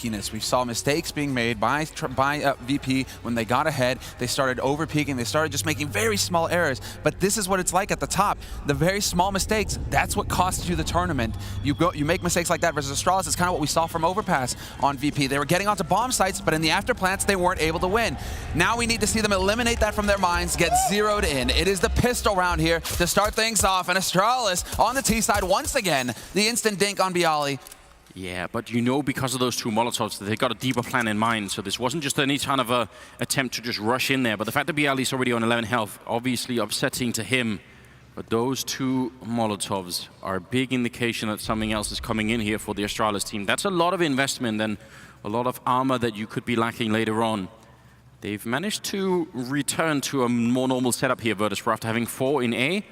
flakiness. We saw mistakes being made by VP when they got ahead. They started over-peaking. They started just making very small errors. But this is what it's like at the top. The very small mistakes, that's what costs you the tournament. You make mistakes like that versus Astralis. It's kind of what we saw from Overpass on VP. They were getting onto bomb sites, but in the afterplants, they weren't able to win. Now we need to see them eliminate that from their minds, get zeroed in. It is the pistol round here to start things off, and Astralis on the T side once again. The instant dink on Bialy. Yeah, but you know, because of those two Molotovs, that they got a deeper plan in mind. So this wasn't just any kind of a attempt to just rush in there. But the fact that Bialy's already on 11 health, obviously upsetting to him. But those two Molotovs are a big indication that something else is coming in here for the Astralis team. That's a lot of investment and a lot of armor that you could be lacking later on. They've managed to return to a more normal setup here, Virtus.pro, after having 4 in A.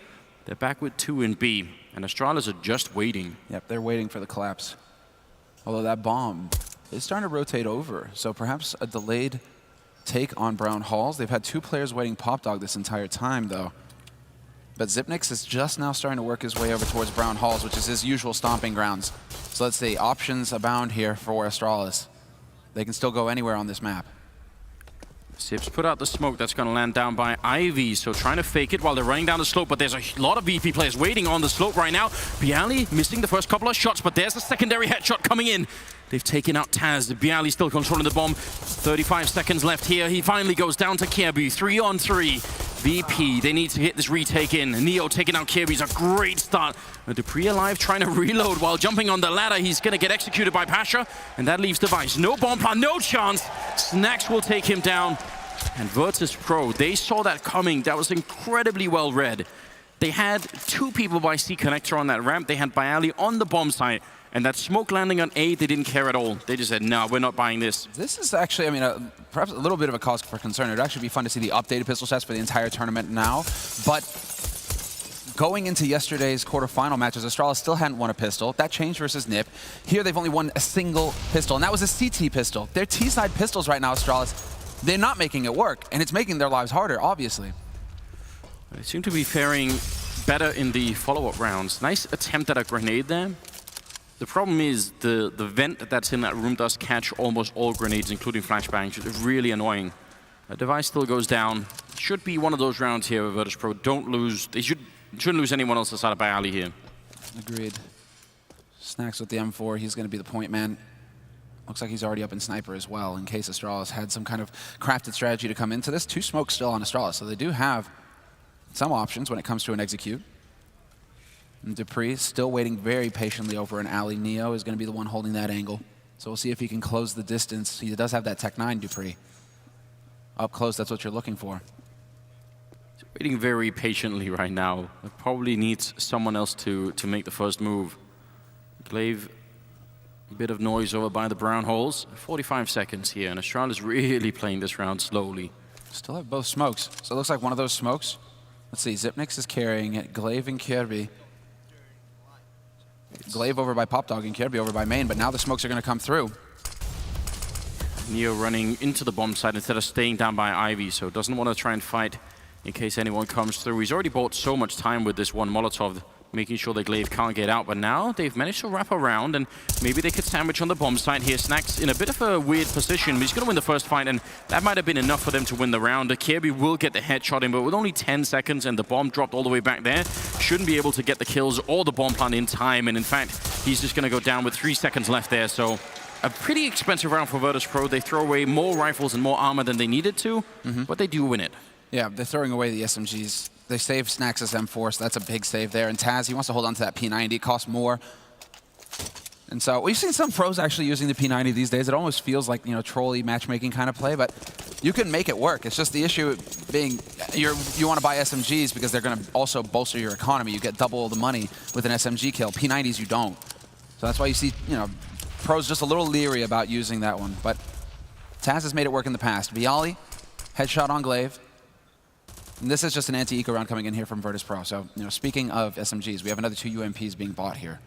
They're back with 2 in B. And Astralis are just waiting. Yep, they're waiting for the collapse. Although that bomb is starting to rotate over, so perhaps a delayed take on Brown Halls. They've had 2 players waiting Pop Dog this entire time, though. But Xyp9x is just now starting to work his way over towards Brown Halls, which is his usual stomping grounds. So let's see, options abound here for Astralis. They can still go anywhere on this map. Sips put out the smoke that's going to land down by Ivy, so trying to fake it while they're running down the slope, but there's a lot of VP players waiting on the slope right now. Bialy missing the first couple of shots, but there's a secondary headshot coming in. They've taken out Taz. Bialy still controlling the bomb. 35 seconds left here. He finally goes down to Kirby. 3 on 3. VP, they need to hit this retake in. Neo taking out Kirby's a great start. Dupree alive, trying to reload while jumping on the ladder. He's going to get executed by Pasha, and that leaves Device. No bomb plan, no chance. Snax will take him down. And Virtus.pro, they saw that coming. That was incredibly well read. They had 2 people by C connector on that ramp. They had Bialy on the bomb site. And that smoke landing on A, they didn't care at all. They just said, no, we're not buying this. This is actually, I mean, perhaps a little bit of a cause for concern. It would actually be fun to see the updated pistol sets for the entire tournament now. But going into yesterday's quarterfinal matches, Astralis still hadn't won a pistol. That changed versus NiP. Here they've only won a single pistol, and that was a CT pistol. They're T-side pistols right now, Astralis. They're not making it work, and it's making their lives harder, obviously. They seem to be faring better in the follow-up rounds. Nice attempt at a grenade there. The problem is the vent that's in that room does catch almost all grenades, including flashbangs. It's really annoying. A Device still goes down. Should be one of those rounds here with Virtus.pro. Don't lose. They shouldn't lose anyone else aside of Bialy here. Agreed. Snax with the M4. He's going to be the point man. Looks like he's already up in Sniper as well, in case Astralis had some kind of crafted strategy to come into this. 2 smokes still on Astralis, so they do have some options when it comes to an execute. And Dupree still waiting very patiently over an alley. Neo is going to be the one holding that angle. So we'll see if he can close the distance. He does have that Tech 9, Dupree. Up close, that's what you're looking for. He's waiting very patiently right now. It probably needs someone else to make the first move. Glaive, a bit of noise over by the brown holes. 45 seconds here, and Astralis is really playing this round slowly. Still have both smokes. So it looks like one of those smokes. Let's see, Xyp9x is carrying it. Glaive and Kirby. Glaive over by Pop Dog and Kirby over by main, but now the smokes are going to come through. Neo running into the bomb site instead of staying down by Ivy, so doesn't want to try and fight in case anyone comes through. He's already bought so much time with this one Molotov, making sure that Glaive can't get out, but now they've managed to wrap around, and maybe they could sandwich on the bomb site here. Snax in a bit of a weird position, but he's going to win the first fight, and that might have been enough for them to win the round. Kirby will get the headshot in, but with only 10 seconds and the bomb dropped all the way back there, shouldn't be able to get the kills or the bomb plant in time, and in fact, he's just going to go down with 3 seconds left there, so a pretty expensive round for Virtus.pro. They throw away more rifles and more armor than they needed to, but they do win it. Yeah, they're throwing away the SMGs. They save Snax's M4, so that's a big save there. And Taz, he wants to hold on to that P90. It costs more. And so we've seen some pros actually using the P90 these days. It almost feels like, you know, trolly matchmaking kind of play, but you can make it work. It's just the issue being you want to buy SMGs because they're going to also bolster your economy. You get double the money with an SMG kill. P90s you don't. So that's why you see, you know, pros just a little leery about using that one. But Taz has made it work in the past. Bialy, headshot on Glaive. And this is just an anti-eco round coming in here from Virtus.pro. So, you know, speaking of SMGs, we have another 2 UMPs being bought here.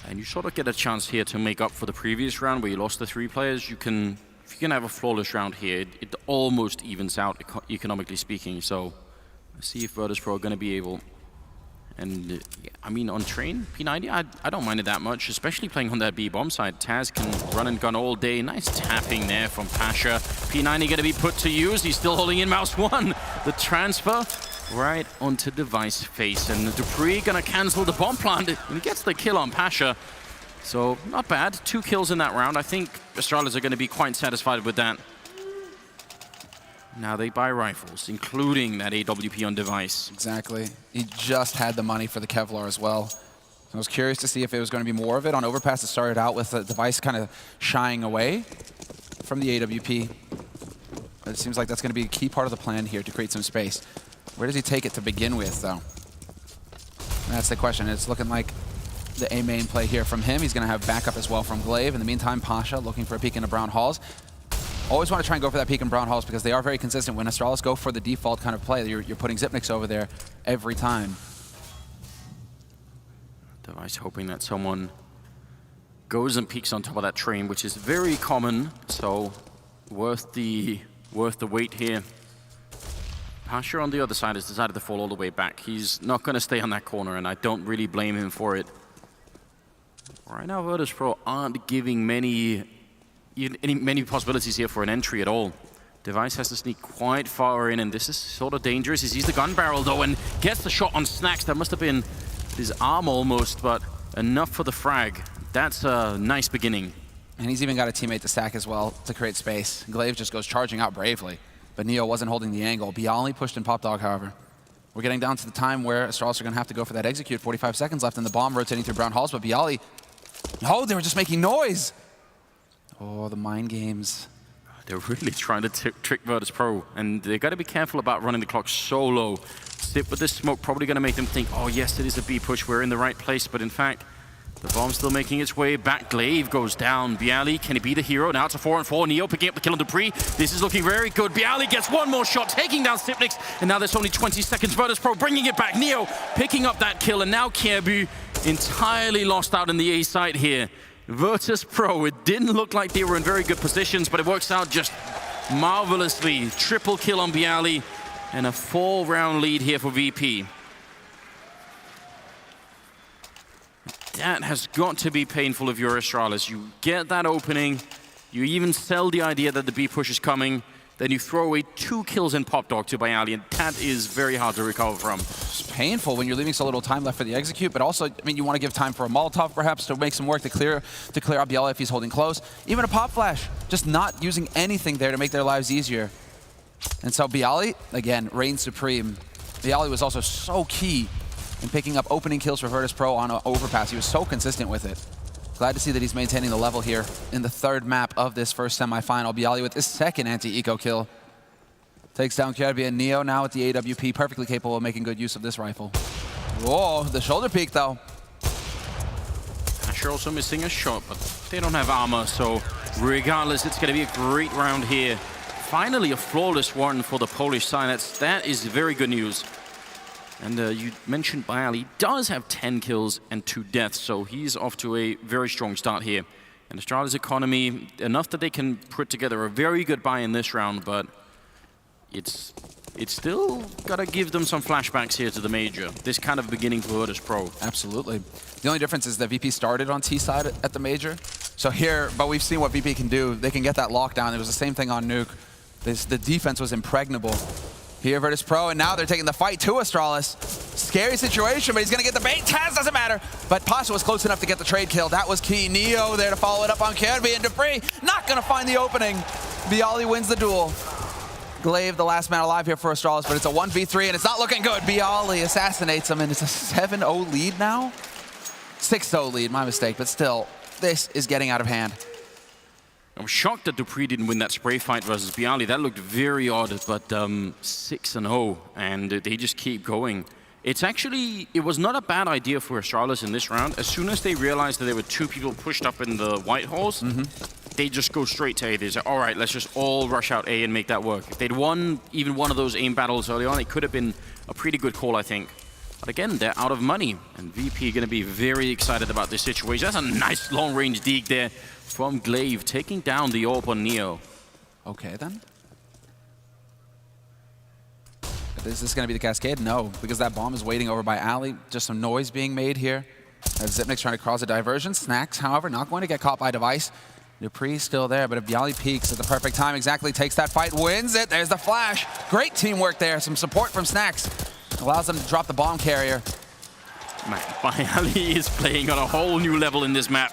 And you sort of get a chance here to make up for the previous round where you lost the 3 players. You can, if you can have a flawless round here, it almost evens out economically speaking. So let's see if Virtus.pro are going to be able And yeah, I mean, on train, P90, I don't mind it that much, especially playing on that B-bomb side. Taz can run and gun all day. Nice tapping there from Pasha. P90 going to be put to use. He's still holding in mouse 1. The transfer right onto Device face. And dupreeh going to cancel the bomb plant. And he gets the kill on Pasha. So, not bad. 2 kills in that round. I think Astralis are going to be quite satisfied with that. Now they buy rifles, including that AWP on Device. Exactly. He just had the money for the Kevlar as well. I was curious to see if it was going to be more of it. On Overpass, it started out with the Device kind of shying away from the AWP. But it seems like that's going to be a key part of the plan here to create some space. Where does he take it to begin with, though? That's the question. It's looking like the A main play here from him. He's going to have backup as well from Glaive. In the meantime, Pasha looking for a peek into Brown Halls. Always want to try and go for that peek in Brown Halls because they are very consistent. When Astralis go for the default kind of play, you're putting Xyp9x over there every time. Device hoping that someone goes and peeks on top of that train, which is very common, so worth the wait here. Pasha on the other side has decided to fall all the way back. He's not going to stay on that corner, and I don't really blame him for it. Right now, Virtus.pro aren't giving many possibilities here for an entry at all. Device has to sneak quite far in, and this is sort of dangerous. He sees the gun barrel, though, and gets the shot on Snacks. That must have been his arm almost, but enough for the frag. That's a nice beginning. And he's even got a teammate to sack as well to create space. Glaive just goes charging out bravely, but Neo wasn't holding the angle. byali pushed in Pop Dog, however. We're getting down to the time where Astralis are going to have to go for that execute. 45 seconds left in the bomb rotating through Brown Halls, but byali... No, they were just making noise! Oh, the mind games. They're really trying to trick Virtus.pro, and they got to be careful about running the clock so low. Zip with this smoke probably going to make them think, oh yes, it is a B push, we're in the right place, but in fact, the bomb's still making its way back. Glaive goes down. byali, can he be the hero? Now it's a 4-on-4. Neo picking up the kill on dupreeh. This is looking very good. byali gets one more shot, taking down Xyp9x, and now there's only 20 seconds. Virtus.pro bringing it back. Neo picking up that kill, and now Kjaerbye entirely lost out in the A site here. Virtus.pro, it didn't look like they were in very good positions, but it works out just marvelously. Triple kill on byali, and a 4-round lead here for VP. That has got to be painful if you're Astralis. You get that opening, you even sell the idea that the B push is coming, then you throw away 2 kills in Pop Dog to byali, and that is very hard to recover from. It's painful when you're leaving so little time left for the execute, but also, I mean, you want to give time for a Molotov perhaps to make some work to clear out byali if he's holding close. Even a Pop Flash, just not using anything there to make their lives easier. And so byali, again, reigns supreme. byali was also so key in picking up opening kills for Virtus.pro on an overpass. He was so consistent with it. Glad to see that he's maintaining the level here in the 3rd map of this first semifinal. byali with his 2nd anti-eco kill. Takes down Kjaerbye, and Neo now with the AWP, perfectly capable of making good use of this rifle. Whoa, the shoulder peek though. Asher also missing a shot, but they don't have armor, so regardless, it's going to be a great round here. Finally, a flawless one for the Polish side. That is very good news. And you mentioned byali does have 10 kills and 2 deaths, so he's off to a very strong start here. And Astralis economy, enough that they can put together a very good buy in this round, but it's still got to give them some flashbacks here to the major. This kind of beginning for Virtus.pro. Absolutely. The only difference is that VP started on T side at the major. So here, but we've seen what VP can do. They can get that lockdown. It was the same thing on Nuke. The defense was impregnable. Here, Virtus.pro, and now they're taking the fight to Astralis. Scary situation, but he's going to get the bait. Taz doesn't matter. But Pasha was close enough to get the trade kill. That was key. Neo there to follow it up on Kjaerbye, and dupreeh not going to find the opening. byali wins the duel. Glaive, the last man alive here for Astralis, but it's a 1v3, and it's not looking good. byali assassinates him, and it's a 7-0 lead now? 6-0 lead, my mistake, but still, this is getting out of hand. I'm shocked that dupreeh didn't win that spray fight versus byali. That looked very odd, but 6-0, and they just keep going. It was not a bad idea for Astralis in this round. As soon as they realized that there were 2 people pushed up in the white halls, they just go straight to A. They say, all right, let's just all rush out A and make that work. If they'd won even one of those aim battles early on, it could have been a pretty good call, I think. But again, they're out of money, and VP going to be very excited about this situation. That's a nice long-range dig there from Glaive, taking down the orb on Neo. Okay, then. Is this going to be the cascade? No, because that bomb is waiting over by Ali. Just some noise being made here. As Xyp9x trying to cause a diversion. Snax, however, not going to get caught by Device. Dupree's still there, but if Byali peeks at the perfect time, exactly takes that fight, wins it. There's the flash. Great teamwork there. Some support from Snax. Allows them to drop the bomb carrier. Man, Byali is playing on a whole new level in this map.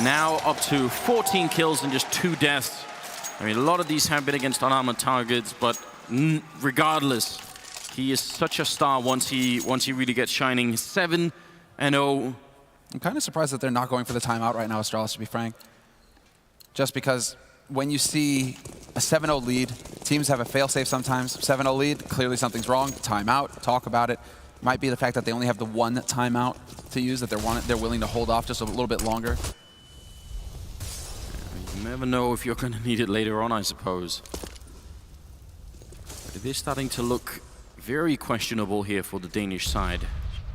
Now up to 14 kills and just 2 deaths. I mean, a lot of these have been against unarmored targets, but regardless, he is such a star once he really gets shining. 7-0. I'm kind of surprised that they're not going for the timeout right now, Astralis, to be frank. Just because when you see a 7-0 lead, teams have a fail-safe sometimes. 7-0 lead, clearly something's wrong. Timeout, talk about it. Might be the fact that they only have the one timeout to use, that they're willing to hold off just a little bit longer. You never know if you're going to need it later on, I suppose. But it is starting to look very questionable here for the Danish side.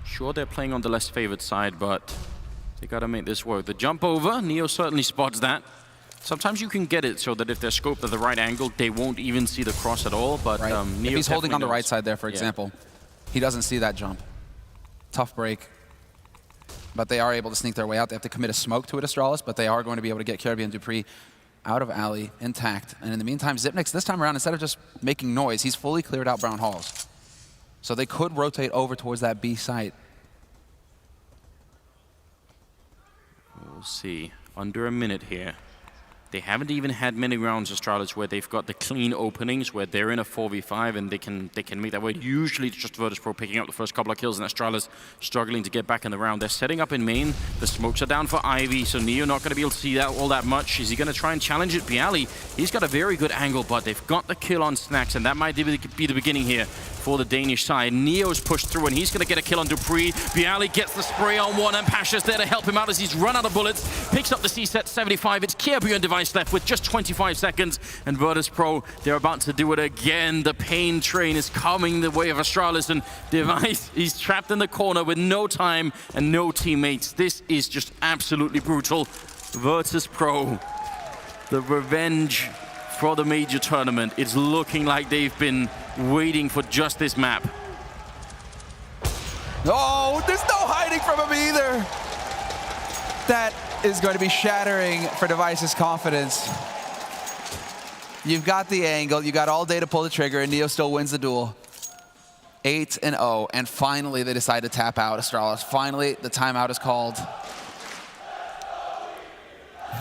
Sure, they're playing on the less favored side, but they got to make this work. The jump over, Neo certainly spots that. Sometimes you can get it so that if they're scoped at the right angle, they won't even see the cross at all. But right. Neo if he's holding on the right knows. side there, for example, he doesn't see that jump. Tough break. But they are able to sneak their way out. They have to commit a smoke to it, Astralis, but they are going to be able to get Kirby and Dupree out of alley intact. And in the meantime, Xyp9x this time around, instead of just making noise, he's fully cleared out Brown Halls. So they could rotate over towards that B site. We'll see. Under a minute here. They haven't even had many rounds, Astralis, where they've got the clean openings, where they're in a 4v5 and they can make that way. Usually it's just Virtus.pro picking up the first couple of kills and Astralis struggling to get back in the round. They're setting up in main. The smokes are down for Ivy, so Neo not going to be able to see that all that much. Is he going to try and challenge it? Byali, he's got a very good angle, but they've got the kill on Snax, and that might be the beginning here for the Danish side. Neo's pushed through, and he's going to get a kill on Dupree. Byali gets the spray on one, and Pasha's there to help him out as he's run out of bullets. Picks up the C-set 75. It's Kirby and Device left with just 25 seconds, and Virtus.pro, they're about to do it again. The pain train is coming the way of Astralis, and Device, he's trapped in the corner with no time and no teammates. This is just absolutely brutal. Virtus.pro, the revenge for the major tournament. It's looking like they've been waiting for just this map. Oh, there's no hiding from him either. That is going to be shattering for Device's confidence. You've got the angle, you got all day to pull the trigger, and Neo still wins the duel. 8-0, and finally they decide to tap out, Astralis. Finally, the timeout is called.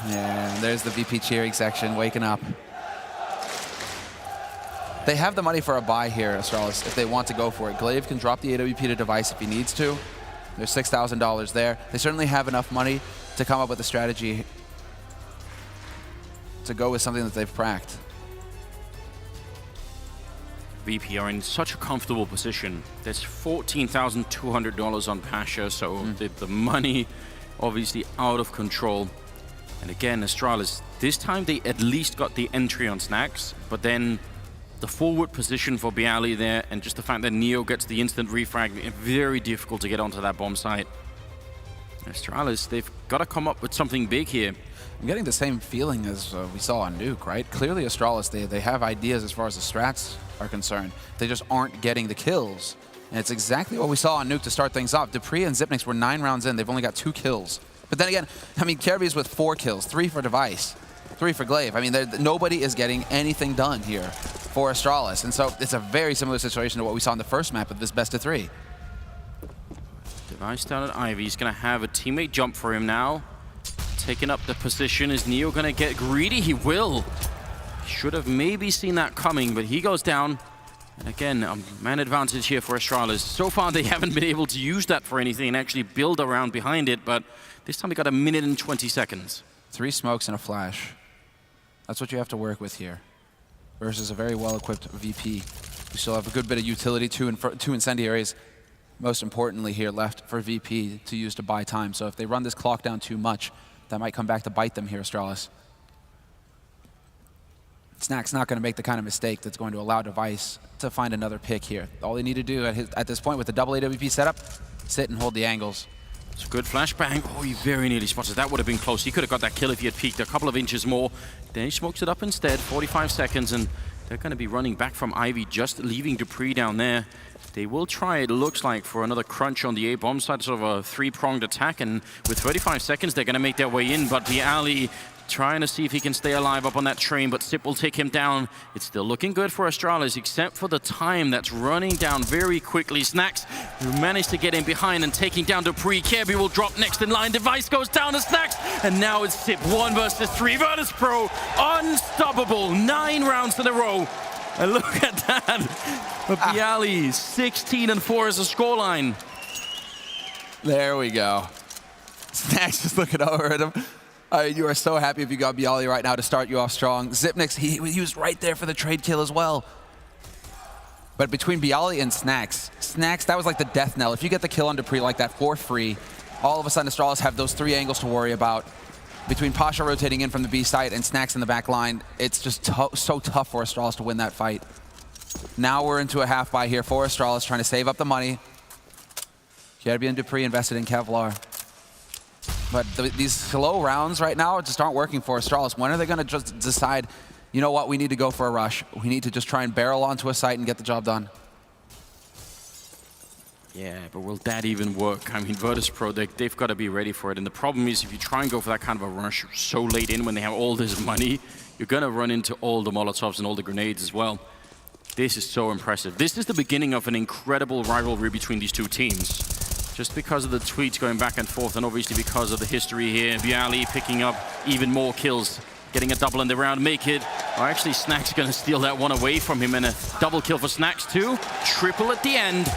Yeah, there's the VP cheering section waking up. They have the money for a buy here, Astralis, if they want to go for it. Glaive can drop the AWP to Device if he needs to. There's $6,000 there. They certainly have enough money to come up with a strategy to go with something that they've pracked. VP are in such a comfortable position. There's $14,200 on Pasha, so the money obviously out of control. And again, Astralis, this time they at least got the entry on Snax, but then the forward position for Byali there, and just the fact that Neo gets the instant refrag, very difficult to get onto that bomb site. Astralis, they've got to come up with something big here. I'm getting the same feeling as we saw on Nuke, right? Clearly Astralis, they have ideas as far as the strats are concerned. They just aren't getting the kills. And it's exactly what we saw on Nuke to start things off. Dupree and Xyp9x were 9 rounds in. They've only got 2 kills. But then again, I mean, Kirby's with 4 kills, 3 for Device, 3 for Glaive. I mean, nobody is getting anything done here for Astralis. And so it's a very similar situation to what we saw in the first map of this best of 3. Device down at Ivy. He's going to have a teammate jump for him now. Taking up the position. Is Neo going to get greedy? He will. Should have maybe seen that coming, but he goes down. And again, a man advantage here for Astralis. So far, they haven't been able to use that for anything and actually build around behind it, but this time they got 1 minute and 20 seconds. 3 smokes and a flash. That's what you have to work with here. Versus a very well-equipped VP. You still have a good bit of utility, 2 incendiaries, most importantly here, left for VP to use to buy time. So if they run this clock down too much, that might come back to bite them here, Astralis. Snack's not going to make the kind of mistake that's going to allow Device to find another pick here. All they need to do at this point with the double AWP setup, sit and hold the angles. It's a good flashbang. Oh, he very nearly spotted. That would have been close. He could have got that kill if he had peeked a couple of inches more. Then he smokes it up instead. 45 seconds, and They're going to be running back from Ivy, just leaving Dupree down there. They will try, it looks like, for another crunch on the A-bomb side, sort of a three-pronged attack, and with 35 seconds, they're going to make their way in, but Bialy trying to see if he can stay alive up on that train, but Sip will take him down. It's still looking good for Astralis, except for the time that's running down very quickly. Snax, who managed to get in behind and taking down Dupree. Kirby will drop next in line. Device goes down to Snax, and now it's Sip 1 versus 3. Virtus.pro, unstoppable. 9 rounds in a row. And look at that. But Bialy, 16-4 is the scoreline. There we go. Snax just looking over at him. You are so happy if you got Bialy right now to start you off strong. Xyp9x, he was right there for the trade kill as well. But between Bialy and Snax, that was like the death knell. If you get the kill on Dupree like that for free, all of a sudden Astralis have those 3 angles to worry about. Between Pasha rotating in from the B site and Snax in the back line, it's just so tough for Astralis to win that fight. Now we're into a half buy here for Astralis, trying to save up the money. Kirby and Dupree invested in Kevlar. But these slow rounds right now just aren't working for Astralis. When are they going to just decide, you know what, we need to go for a rush. We need to just try and barrel onto a site and get the job done. Yeah, but will that even work? I mean, Virtus.pro, they've got to be ready for it. And the problem is, if you try and go for that kind of a rush so late in when they have all this money, you're going to run into all the Molotovs and all the grenades as well. This is so impressive. This is the beginning of an incredible rivalry between these two teams. Just because of the tweets going back and forth, and obviously because of the history here. Bialy picking up even more kills, getting a double in the round, make it. Or actually, Snax going to steal that one away from him, and a double kill for Snax too. Triple at the end.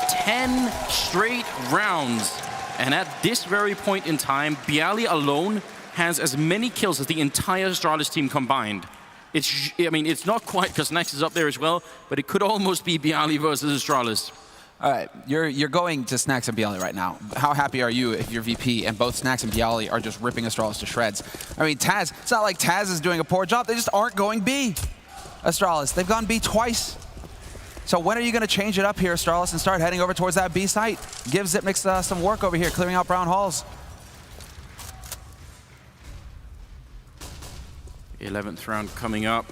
10 straight rounds. And at this very point in time, Bialy alone has as many kills as the entire Astralis team combined. I mean, it's not quite, because Snax is up there as well, but it could almost be Bialy versus Astralis. All right, you're going to Snax and Bialy right now. How happy are you if you're VP and both Snax and Bialy are just ripping Astralis to shreds? I mean, Taz, it's not like Taz is doing a poor job. They just aren't going B. Astralis, they've gone B twice. So when are you going to change it up here, Astralis, and start heading over towards that B site? Give Xyp9x some work over here, clearing out brown halls. 11th round coming up.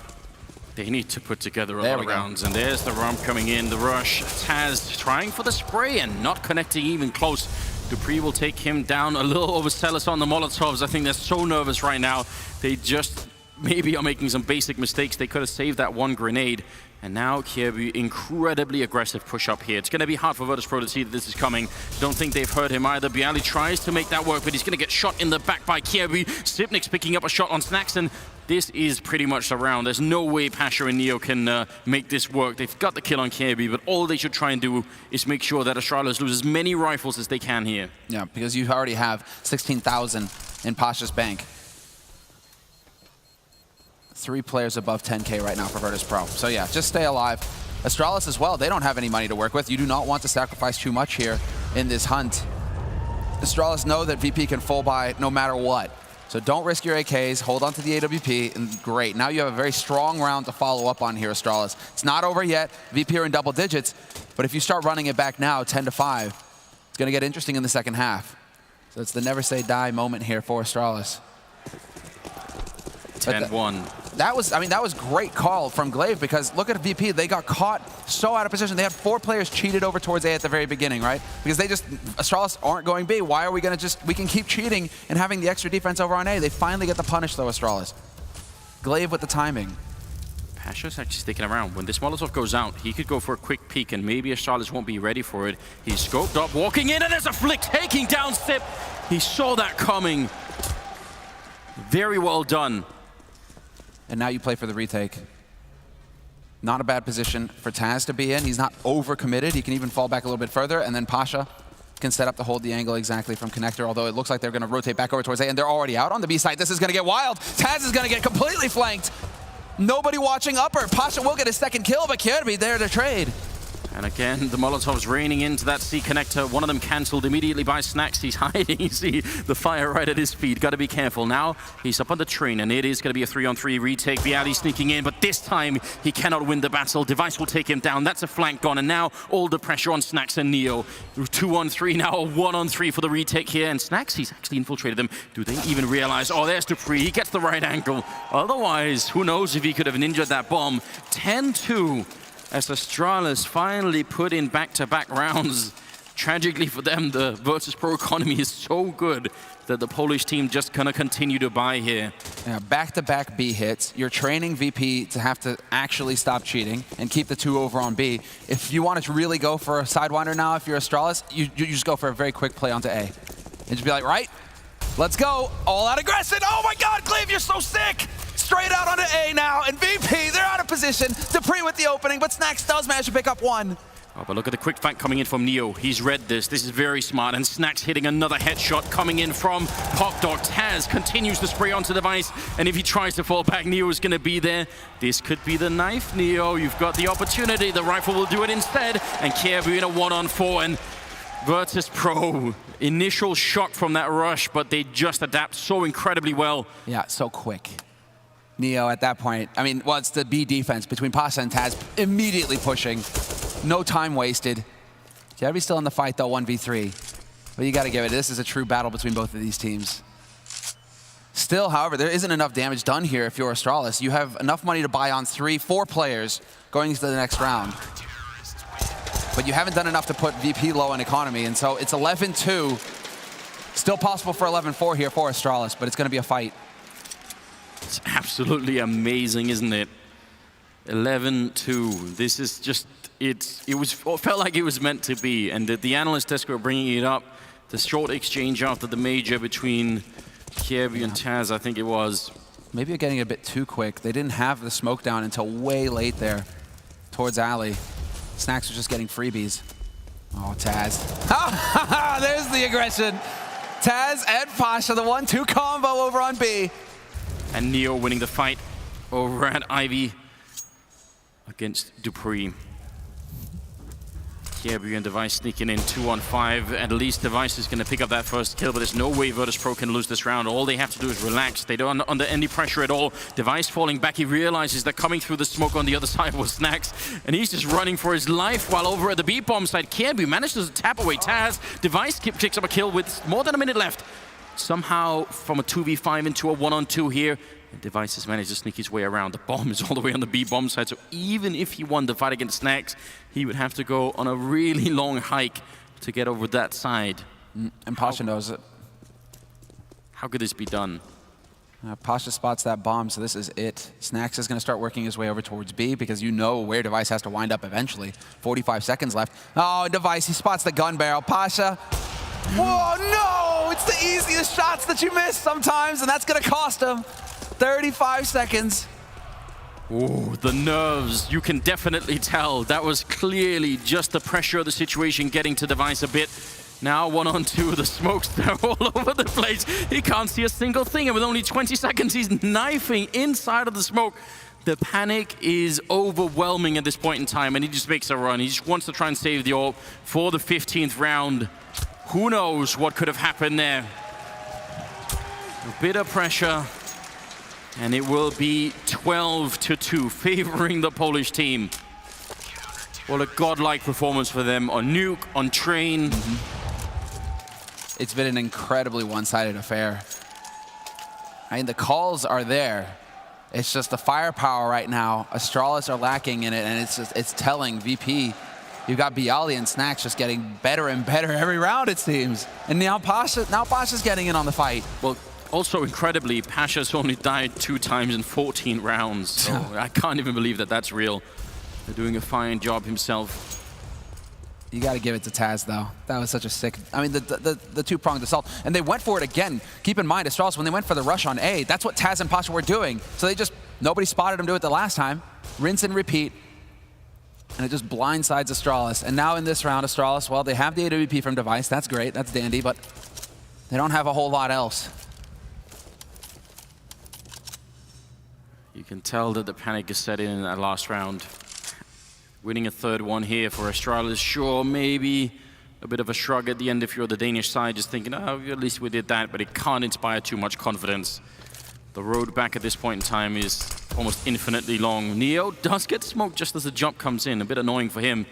They need to put together a lot of rounds. And there's the rump coming in, the rush. Taz trying for the spray and not connecting even close. Dupree will take him down. A little overzealous on the Molotovs. I think they're so nervous right now. They just maybe are making some basic mistakes. They could have saved that one grenade. And now Kirby, incredibly aggressive push up here. It's going to be hard for Virtus.pro to see that this is coming. Don't think they've heard him either. Bialy tries to make that work, but he's going to get shot in the back by Kirby. Xyp9x picking up a shot on Snax, and this is pretty much the round. There's no way Pasha and Neo can make this work. They've got the kill on Kirby, but all they should try and do is make sure that Astralis lose as many rifles as they can here. Yeah, because you already have 16,000 in Pasha's bank. 3 players above 10K right now for Virtus.pro. So yeah, just stay alive. Astralis as well, they don't have any money to work with. You do not want to sacrifice too much here in this hunt. Astralis know that VP can full buy no matter what. So don't risk your AKs, hold on to the AWP, and great. Now you have a very strong round to follow up on here, Astralis. It's not over yet. VP are in double digits, but if you start running it back now, 10-5, it's gonna get interesting in the second half. So it's the never say die moment here for Astralis. 10-1. That was great call from Glaive, because look at VP. They got caught so out of position. They had 4 players cheated over towards A at the very beginning, right? Because Astralis aren't going B. Why are we going to we can keep cheating and having the extra defense over on A. They finally get the punish though, Astralis. Glaive with the timing. Pasha's actually sticking around. When this Molotov goes out, he could go for a quick peek, and maybe Astralis won't be ready for it. He's scoped up, walking in, and there's a flick taking down Sip. He saw that coming. Very well done. And now you play for the retake. Not a bad position for Taz to be in. He's not overcommitted. He can even fall back a little bit further, and then Pasha can set up to hold the angle exactly from connector, although it looks like they're going to rotate back over towards A, and they're already out on the B side. This is going to get wild. Taz is going to get completely flanked. Nobody watching upper. Pasha will get his second kill, but Kirby there to trade. And again, the Molotovs raining into that C connector. One of them cancelled immediately by Snax. He's hiding. You see the fire right at his feet. Got to be careful. Now he's up on the train, and it is going to be a 3-on-3 retake. Viali sneaking in, but this time he cannot win the battle. Device will take him down. That's a flank gone, and now all the pressure on Snax and Neo. 2-on-3 now, a 1-on-3 for the retake here. And Snax, he's actually infiltrated them. Do they even realize? Oh, there's Dupree. He gets the right angle. Otherwise, who knows if he could have ninja'd that bomb. 10-2. As Astralis finally put in back-to-back rounds. Tragically for them, the Virtus.pro economy is so good that the Polish team just gonna continue to buy here. Yeah, back-to-back B hits. You're training VP to have to actually stop cheating and keep the 2 over on B. If you want to really go for a Sidewinder now, if you're Astralis, you just go for a very quick play onto A. And just be like, right, let's go. All out aggression. Oh my God, Glaive, you're so sick. Straight out onto A now, and VP, they're out of position. Dupree with the opening, but Snax does manage to pick up 1. Oh, but look at the quick fight coming in from Neo. He's read this. This is very smart. And Snax hitting another headshot coming in from Popdog. Taz continues to spray onto Device. And if he tries to fall back, Neo is going to be there. This could be the knife, Neo. You've got the opportunity. The rifle will do it instead. And Kievu in a 1-on-4. And Virtus.pro, initial shock from that rush, but they just adapt so incredibly well. Yeah, so quick. Neo at that point, I mean, well, it's the B defense between Pasha and Taz immediately pushing. No time wasted. Jerry's still in the fight though, 1v3. But you gotta give it, this is a true battle between both of these teams. Still, however, there isn't enough damage done here if you're Astralis. You have enough money to buy on 3-4 players going into the next round. But you haven't done enough to put VP low in economy, and so it's 11-2. Still possible for 11-4 here for Astralis, but it's gonna be a fight. It's absolutely amazing, isn't it? 11-2. This is just, it felt like it was meant to be. And the analyst desk were bringing it up. The short exchange after the major between Kiev and Taz, I think it was. Maybe you're getting a bit too quick. They didn't have the smoke down until way late there towards Alley. Snax was just getting freebies. Oh, Taz. There's the aggression. Taz and Pasha, the 1-2 combo over on B. And Neo winning the fight over at Ivy against Dupree. Kiebu and Device sneaking in 2-on-5. At least Device is going to pick up that first kill, but there's no way Virtus.pro can lose this round. All they have to do is relax. They don't under any pressure at all. Device falling back. He realizes that coming through the smoke on the other side was Snax, and he's just running for his life while over at the B-bomb side, Kiebu manages to tap away Taz. Device picks up a kill with more than a minute left. Somehow from a 2v5 into a 1-on-2 here. And Device has managed to sneak his way around. The bomb is all the way on the B-bomb side, so even if he won the fight against Snax, he would have to go on a really long hike to get over that side. And Pasha knows it. How could this be done? Pasha spots that bomb, so this is it. Snax is going to start working his way over towards B because you know where Device has to wind up eventually. 45 seconds left. Oh, Device, he spots the gun barrel. Pasha. Whoa, no! It's the easiest shots that you miss sometimes, and that's going to cost him. 35 seconds. Oh, the nerves. You can definitely tell. That was clearly just the pressure of the situation getting to Device a bit. Now 1-on-2, the smokes, they're all over the place. He can't see a single thing, and with only 20 seconds, he's knifing inside of the smoke. The panic is overwhelming at this point in time, and he just makes a run. He just wants to try and save the orb for the 15th round. Who knows what could have happened there? A bit of pressure, and it will be 12-2, favoring the Polish team. What a godlike performance for them on Nuke, on Train. It's been an incredibly one-sided affair. I mean, the calls are there. It's just the firepower right now. Astralis are lacking in it, and it's telling VP. You've got Bialy and Snax just getting better and better every round, it seems. And now Pasha's getting in on the fight. Well, also incredibly, Pasha's only died 2 times in 14 rounds. So I can't even believe that that's real. They're doing a fine job himself. You got to give it to Taz, though. That was such a sick... I mean, the two-pronged assault. And they went for it again. Keep in mind, Astralis, when they went for the rush on A, that's what Taz and Pasha were doing. So they just... Nobody spotted him do it the last time. Rinse and repeat. And it just blindsides Astralis. And now in this round, Astralis, well, they have the AWP from Device. That's great. That's dandy. But they don't have a whole lot else. You can tell that the panic is set in that last round. Winning a third one here for Astralis, sure, maybe a bit of a shrug at the end if you're the Danish side, just thinking, oh, at least we did that, but it can't inspire too much confidence. The road back at this point in time is almost infinitely long. Neo does get smoked just as the jump comes in, a bit annoying for him.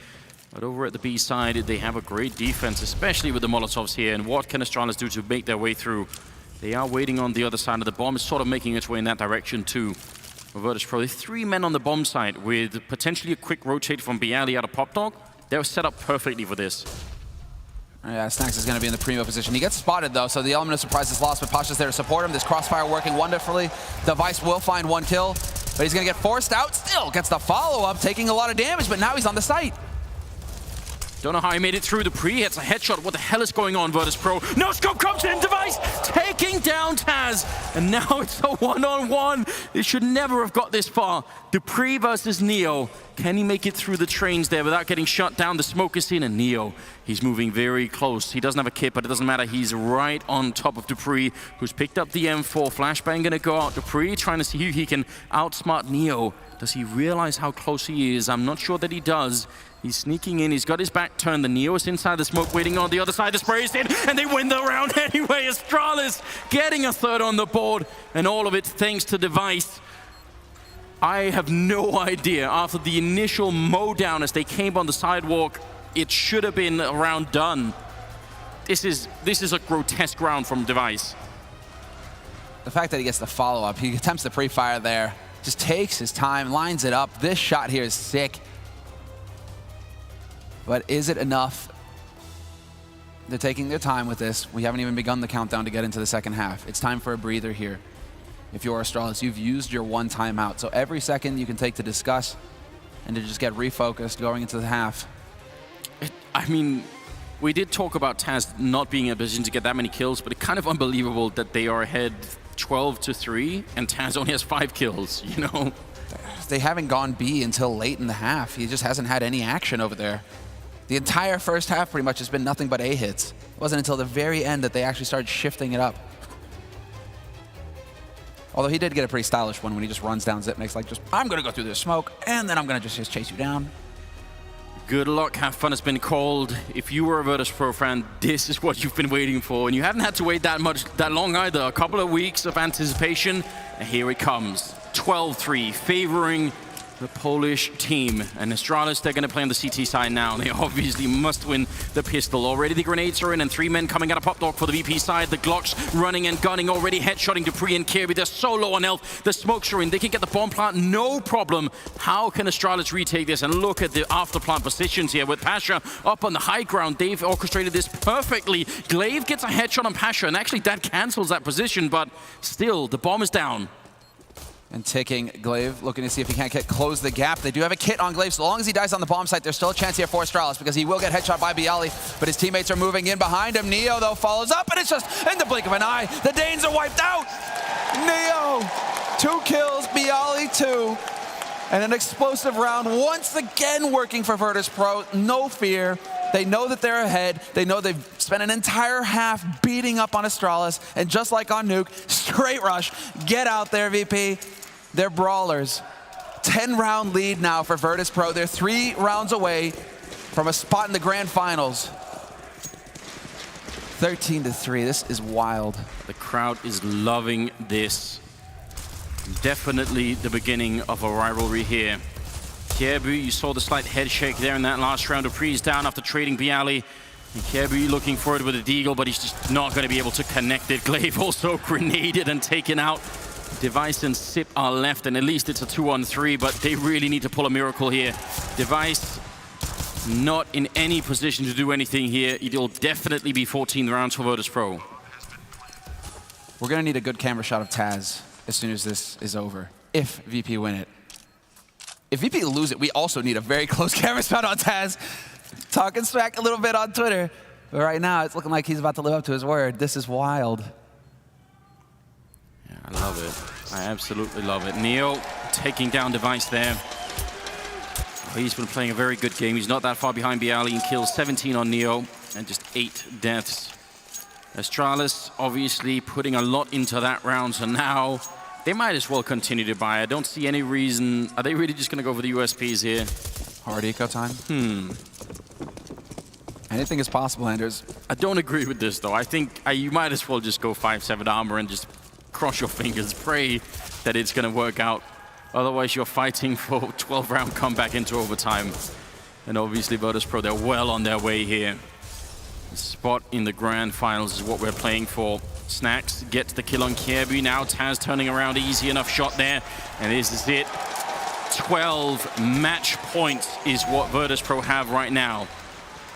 But over at the B side, they have a great defense, especially with the Molotovs here. And what can Astralis do to make their way through? They are waiting on the other side of the bomb. It's sort of making its way in that direction too. Virtus.pro, 3 men on the bomb side with potentially a quick rotate from Bialy out of Pop Dog. They were set up perfectly for this. Yeah, Snax is going to be in the primo position. He gets spotted, though, so the element of surprise is lost, but Pasha's there to support him. This crossfire working wonderfully. Device will find 1 kill, but he's going to get forced out. Still gets the follow-up, taking a lot of damage, but now he's on the site. Don't know how he made it through. The pre-hits a headshot. What the hell is going on, Virtus.pro? No scope comes in. Device taking down Taz. And now it's a one-on-one. They should never have got this far. Dupree versus Neo. Can he make it through the trains there without getting shut down? The smoke is in, and Neo, he's moving very close. He doesn't have a kit, but it doesn't matter. He's right on top of Dupree, who's picked up the M4. Flashbang gonna go out. Dupree trying to see who he can outsmart Neo. Does he realize how close he is? I'm not sure that he does. He's sneaking in, he's got his back turned. The Neo is inside the smoke, waiting on the other side. The spray is in, and they win the round anyway. Astralis getting a third on the board, and all of it thanks to Device. I have no idea. After the initial mow down as they came on the sidewalk, it should have been a round done. This is a grotesque round from Device. The fact that he gets the follow-up, he attempts the pre-fire there, just takes his time, lines it up. This shot here is sick. But is it enough? They're taking their time with this. We haven't even begun the countdown to get into the second half. It's time for a breather here. If you're Astralis, you've used your 1 timeout. So every second you can take to discuss and to just get refocused going into the half. I mean, we did talk about Taz not being in a position to get that many kills, but it's kind of unbelievable that they are ahead 12-3 and Taz only has 5 kills, you know? They haven't gone B until late in the half. He just hasn't had any action over there. The entire first half pretty much has been nothing but A hits. It wasn't until the very end that they actually started shifting it up. Although he did get a pretty stylish one when he just runs down Zipnik's like, just, I'm going to go through this smoke, and then I'm going to just chase you down. Good luck, have fun has been called. If you were a Virtus.pro fan, this is what you've been waiting for. And you haven't had to wait that long either. A couple of weeks of anticipation, and here it comes. 12-3, favoring the Polish team. And Astralis, they're going to play on the CT side now. They obviously must win the pistol. Already the grenades are in, and 3 men coming out of Pop Dog for the VP side. The Glocks running and gunning, already headshotting Dupree and Kirby. They're so low on health. The smokes are in. They can get the bomb plant, no problem. How can Astralis retake this? And look at the after plant positions here with Pasha up on the high ground. They've orchestrated this perfectly. Glaive gets a headshot on Pasha, and actually that cancels that position, but still, the bomb is down. And ticking, Glaive looking to see if he can't close the gap. They do have a kit on Glaive. So long as he dies on the bomb site, there's still a chance here for Astralis because he will get headshot by Bialy, but his teammates are moving in behind him. Neo, though, follows up, and it's just in the blink of an eye. The Danes are wiped out. Neo, 2 kills, Bialy 2. And an explosive round once again working for Virtus.pro. No fear. They know that they're ahead. They know they've spent an entire half beating up on Astralis. And just like on Nuke, straight rush. Get out there, VP. They're brawlers. 10-round lead now for Virtus.pro. They're 3 rounds away from a spot in the grand finals. 13-3. This is wild. The crowd is loving this. Definitely the beginning of a rivalry here. Kierbu, you saw the slight head shake there in that last round. Dupree is down after trading Bialy. And Kierbu looking for it with a deagle, but he's just not going to be able to connect it. Glaive also grenaded and taken out. Device and Sip are left, and at least it's a 2-on-3, but they really need to pull a miracle here. Device not in any position to do anything here. It'll definitely be 14 rounds for Virtus.pro. We're going to need a good camera shot of Taz as soon as this is over, if VP win it. If VP lose it, we also need a very close camera shot on Taz. Talking smack a little bit on Twitter, but right now it's looking like he's about to live up to his word. This is wild. Yeah, I love it. I absolutely love it. Neo taking down Device there. He's been playing a very good game. He's not that far behind Bialy and kills 17 on Neo and just 8 deaths. Astralis obviously putting a lot into that round, so now they might as well continue to buy. I don't see any reason. Are they really just going to go for the USPs here? Hard eco time. Anything is possible, Anders. I don't agree with this, though. I think you might as well just go 5/7 armor and just cross your fingers, pray that it's going to work out. Otherwise, you're fighting for 12-round comeback into overtime. And obviously, Virtus.pro, they're well on their way here. The spot in the grand finals is what we're playing for. Snax gets the kill on Kjaerbye. Now Taz turning around, easy enough shot there. And this is it. 12 match points is what Virtus.pro have right now.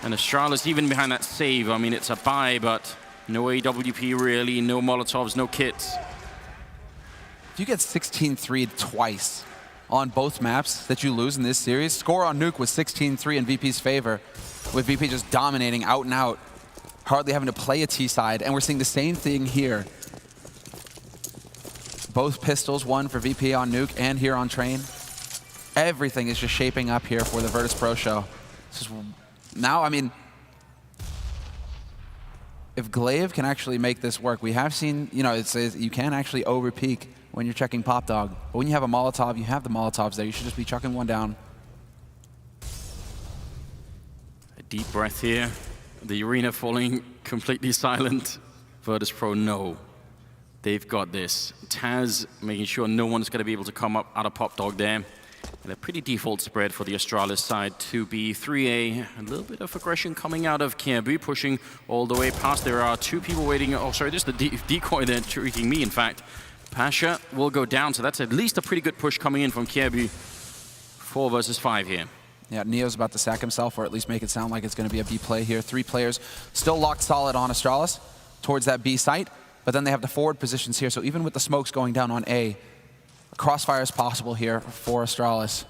And Astralis even behind that save. I mean, it's a buy, but no AWP really, no Molotovs, no kits. If you get 16-3 twice on both maps that you lose in this series, score on Nuke was 16-3 in VP's favor, with VP just dominating out and out, hardly having to play a T side, and we're seeing the same thing here. Both pistols, one for VP on Nuke and here on Train. Everything is just shaping up here for the Virtus.pro show. Now, I mean, if Glaive can actually make this work, we have seen, you know, it says you can actually over-peak when you're checking Pop Dog. But when you have a Molotov, you have the Molotovs there. You should just be chucking one down. A deep breath here. The arena falling completely silent. Virtus.pro, no. They've got this. Taz making sure no one's going to be able to come up out of Pop Dog there. And a pretty default spread for the Astralis side to be 3A. A little bit of aggression coming out of Kjaerbye, pushing all the way past. There are two people waiting. Oh, sorry, this is the decoy there, tricking me, in fact. Pasha will go down, so that's at least a pretty good push coming in from Kjaerbye. 4 versus 5 here. Yeah, Neo's about to sack himself, or at least make it sound like it's going to be a B play here. 3 players still locked solid on Astralis towards that B site, but then they have the forward positions here, so even with the smokes going down on A, crossfire is possible here for Astralis.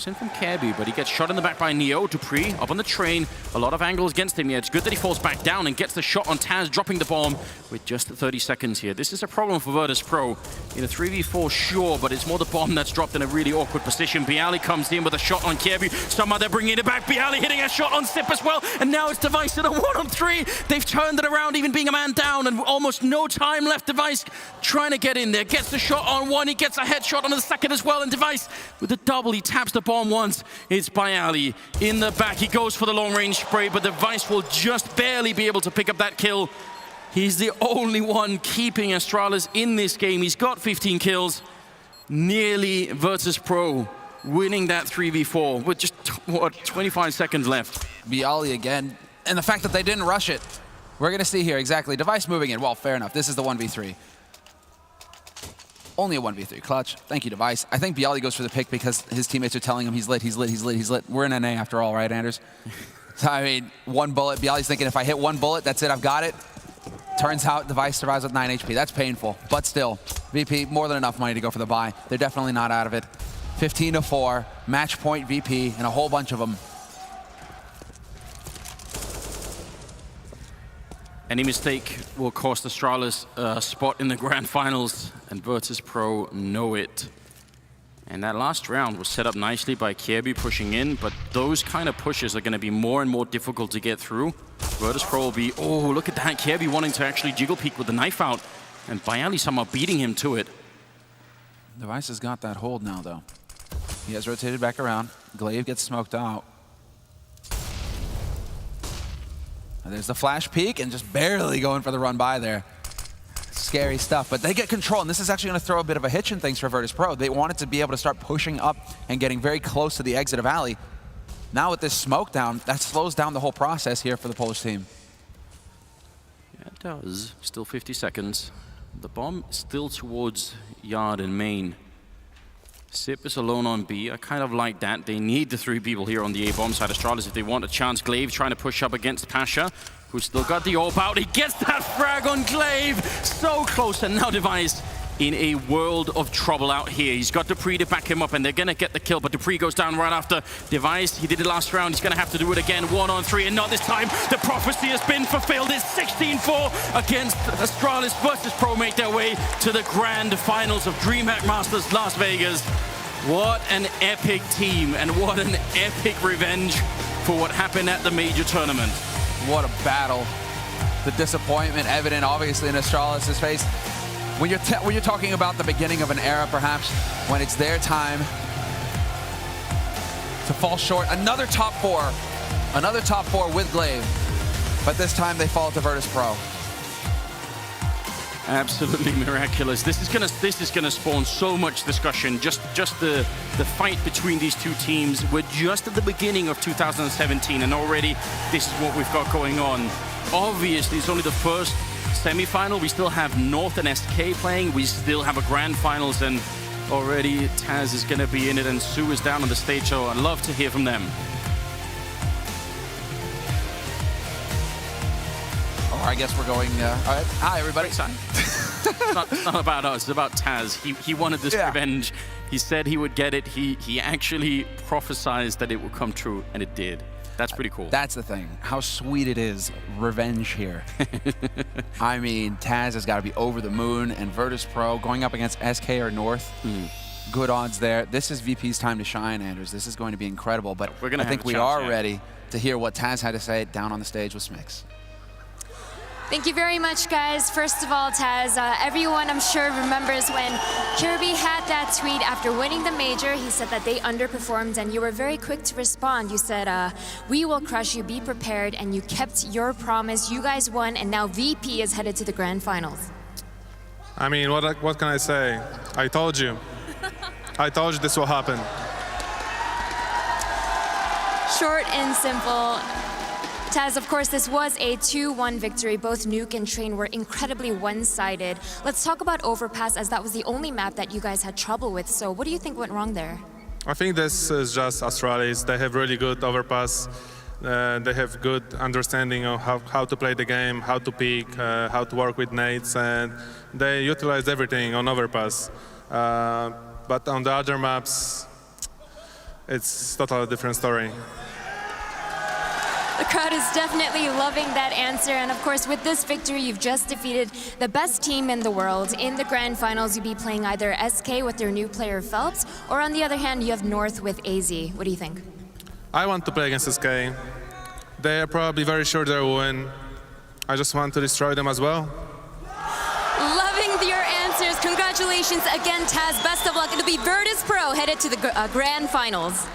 In from Kjaerbye, but he gets shot in the back by Neo. Dupree up on the Train. A lot of angles against him here. It's good that he falls back down and gets the shot on Taz, dropping the bomb with just 30 seconds here. This is a problem for Virtus.pro. In a 3v4, sure, but it's more the bomb that's dropped in a really awkward position. Bialy comes in with a shot on Kjaerbye. Somehow they're bringing it back. Bialy hitting a shot on Sip as well. And now it's Device in a 1-on-3. They've turned it around, even being a man down, and almost no time left. Device trying to get in there. Gets the shot on one. He gets a headshot on the second as well. And Device with the double, he taps the bomb once. It's Bialy in the back. He goes for the long-range spray, but Device will just barely be able to pick up that kill. He's the only one keeping Astralis in this game. He's got 15 kills. Nearly Virtus.pro winning that 3v4 with just, what, 25 seconds left. Bialy again, and the fact that they didn't rush it. We're going to see here, exactly. Device moving in. Well, fair enough. This is the 1v3. Only a 1v3 clutch. Thank you, Device. I think Bialy goes for the pick because his teammates are telling him he's lit, he's lit, he's lit, he's lit. We're in NA after all, right, Anders? So, I mean, one bullet. Bialy's thinking if I hit one bullet, that's it, I've got it. Turns out Device survives with 9 HP. That's painful, but still, VP, more than enough money to go for the buy. They're definitely not out of it. 15-4, match point VP, and a whole bunch of them. Any mistake will cost Astralis a spot in the grand finals, and Virtus.pro know it. And that last round was set up nicely by Kjaerbye pushing in, but those kind of pushes are going to be more and more difficult to get through. Virtus.pro will be, oh, look at that, Kjaerbye wanting to actually jiggle peek with the knife out, and Bialy somehow beating him to it. Device has got that hold now, though. He has rotated back around. Glaive gets smoked out. And there's the flash peek and just barely going for the run by there. Scary stuff, but they get control, and this is actually going to throw a bit of a hitch in things for Virtus.pro. They wanted to be able to start pushing up and getting very close to the exit of Alley. Now with this smoke down, that slows down the whole process here for the Polish team. Yeah, it does. Still 50 seconds. The bomb still towards Yard and Main. Sip is alone on B. I kind of like that. They need the 3 people here on the A-bomb side. Astralis, if they want a chance. Glaive trying to push up against Pasha, who's still got the AWP out. He gets that frag on Glaive. So close, and now Device in a world of trouble out here. He's got Dupree to back him up, and they're going to get the kill, but Dupree goes down right after Device. He did it last round. He's going to have to do it again. 1-on-3, and not this time. The prophecy has been fulfilled. It's 16-4 against Astralis. Virtus.pro make their way to the grand finals of DreamHack Masters Las Vegas. What an epic team, and what an epic revenge for what happened at the major tournament. What a battle. The disappointment evident, obviously, in Astralis' face. When you're talking about the beginning of an era, perhaps, when it's their time to fall short. Another top four with Glaive. But this time they fall to Virtus.pro. Absolutely miraculous. This is gonna spawn so much discussion. Just the fight between these two teams. We're just at the beginning of 2017, and already this is what we've got going on. Obviously, it's only the first semi-final. We still have North and SK playing. We still have a grand finals, and already Taz is gonna be in it, and Sue is down on the stage. So I'd love to hear from them. I guess we're going, all right. Hi, everybody. It's not about us, it's about Taz. He wanted this revenge. He said he would get it. He actually prophesized that it would come true, and it did. That's pretty cool. That's the thing. How sweet it is. Revenge here. I mean, Taz has got to be over the moon, and Virtus.pro going up against SK or North. Good odds there. This is VP's time to shine, Anders. This is going to be incredible, but I think we are ready to hear what Taz had to say down on the stage with Smix. Thank you very much, guys. First of all, Taz, everyone I'm sure remembers when Kirby had that tweet after winning the major. He said that they underperformed, and you were very quick to respond. You said, we will crush you, be prepared, and you kept your promise. You guys won, and now VP is headed to the grand finals. I mean, what can I say? I told you. I told you this will happen. Short and simple. Taz, of course, this was a 2-1 victory. Both Nuke and Train were incredibly one-sided. Let's talk about Overpass, as that was the only map that you guys had trouble with. So what do you think went wrong there? I think this is just Astralis. They have really good Overpass. They have good understanding of how to play the game, how to peek, how to work with nades, and they utilize everything on Overpass. But on the other maps, it's totally different story. The crowd is definitely loving that answer, and of course with this victory you've just defeated the best team in the world. In the grand finals you'll be playing either SK with their new player Phelps, or on the other hand you have North with AZ. What do you think? I want to play against SK. They are probably very sure they'll win. I just want to destroy them as well. Loving your answers. Congratulations again, Taz. Best of luck. It'll be Virtus.pro headed to the grand finals.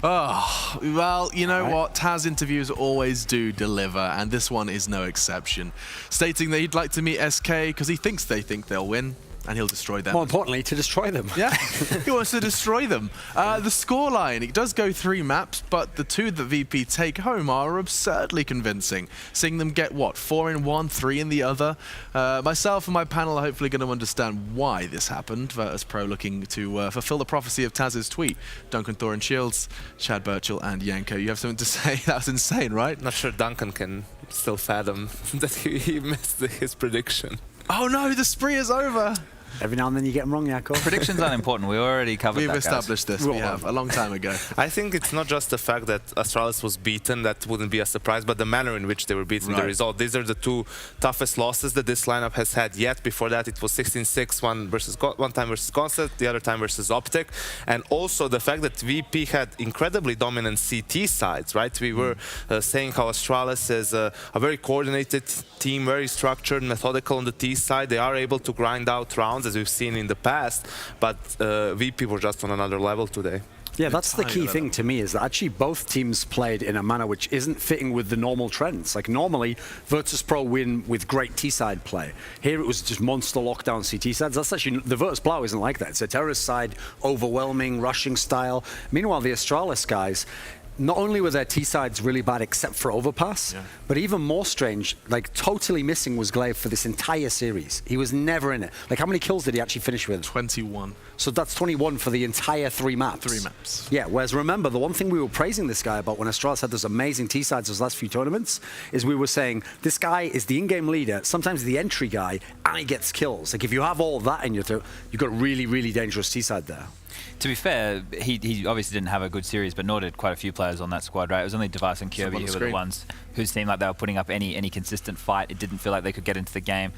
Oh, well, you know what? Taz interviews always do deliver, and this one is no exception. Stating that he'd like to meet SK because he thinks they'll win, and he'll destroy them. More importantly, to destroy them. Yeah, he wants to destroy them. The scoreline, it does go 3 maps, but the 2 that VP take home are absurdly convincing. Seeing them get, what, 4 in one, 3 in the other? Myself and my panel are hopefully going to understand why this happened. Virtus.pro looking to fulfill the prophecy of Taz's tweet. Duncan Thor and Shields, Chad Birchall and Yanko. You have something to say? That was insane, right? Not sure Duncan can still fathom that he missed his prediction. Oh no, the spree is over. Every now and then you get them wrong, Jakob. Predictions aren't important. We already covered that, We've established this. We have, a long time ago. I think it's not just the fact that Astralis was beaten, that wouldn't be a surprise, but the manner in which they were beaten, the result. These are the 2 toughest losses that this lineup has had yet. Before that, it was 16-6, one time versus Concept, the other time versus Optic. And also the fact that VP had incredibly dominant CT sides, right? We were saying how Astralis is a very coordinated team, very structured, methodical on the T side. They are able to grind out rounds, as we've seen in the past, but VP were just on another level today. Yeah, that's the key thing to me, is that actually both teams played in a manner which isn't fitting with the normal trends. Like normally, Virtus.pro win with great T-side play. Here it was just monster lockdown CT sides. That's actually, the Virtus.pro isn't like that. It's a terrorist side, overwhelming, rushing style. Meanwhile, the Astralis guys, not only were their T-sides really bad except for Overpass, but even more strange, like totally missing was Glaive for this entire series. He was never in it. Like how many kills did he actually finish with? 21. So that's 21 for the entire 3 maps. 3 maps. Yeah, whereas remember, the one thing we were praising this guy about when Astralis had those amazing T-sides those last few tournaments is we were saying, this guy is the in-game leader, sometimes the entry guy, and he gets kills. Like if you have all of that in your throat, you've got a really, really dangerous T-side there. To be fair, he obviously didn't have a good series, but nor did quite a few players on that squad, right? It was only Device and Kirby who were the ones who seemed like they were putting up any consistent fight. It didn't feel like they could get into the game.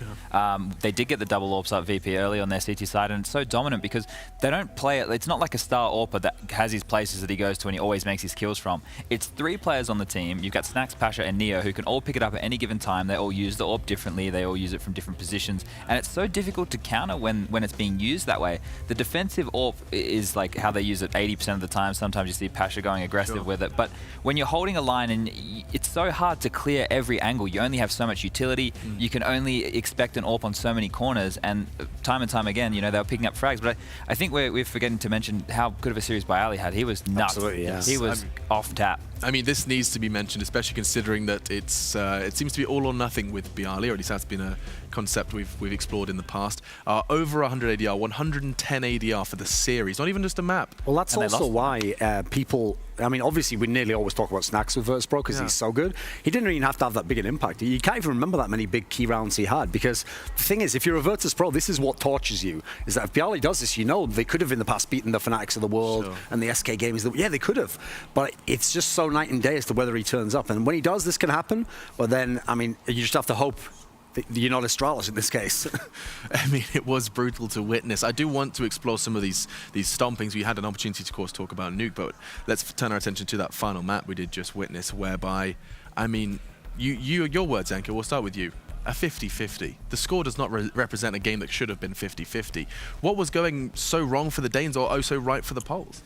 They did get the double AWPs up VP early on their CT side, and it's so dominant because they don't play it. It's not like a star AWPer that has his places that he goes to and he always makes his kills from. It's 3 players on the team. You've got Snacks, Pasha, and Neo who can all pick it up at any given time. They all use the AWP differently. They all use it from different positions, and it's so difficult to counter when it's being used that way. The defensive AWP is like how they use it 80% of the time. Sometimes you see Pasha going aggressive with it, but when you're holding a line and it's so hard to clear every angle, you only have so much utility. You can only expect an AWP on so many corners, and time again, you know, they were picking up frags. But I think we're forgetting to mention how good of a series BO3 had. He was nuts. Absolutely, yes. He was off tap. I mean, this needs to be mentioned, especially considering that it seems to be all or nothing with BO3, or at least that's been a concept we've explored in the past. Over 100 ADR, 110 ADR for the series, not even just a map. Well, that's also why people, I mean, obviously we nearly always talk about Snacks with Virtus.pro because he's so good. He didn't even have to have that big an impact. You can't even remember that many big key rounds he had, because the thing is, if you're a Virtus.pro, this is what tortures you, is that if BO3 does this, you know, they could have in the past beaten the Fanatics of the world and the SK Gamers. Yeah, they could have, but it's just so night and day as to whether he turns up. And when he does, this can happen, but then, I mean, you just have to hope you're not Astralis in this case. I mean, it was brutal to witness. I do want to explore some of these stompings. We had an opportunity to, of course, talk about Nuke, but let's turn our attention to that final map we did just witness, whereby, I mean, your words, Anka, we'll start with you. A 50-50. The score does not represent a game that should have been 50-50. What was going so wrong for the Danes, or oh so right for the Poles?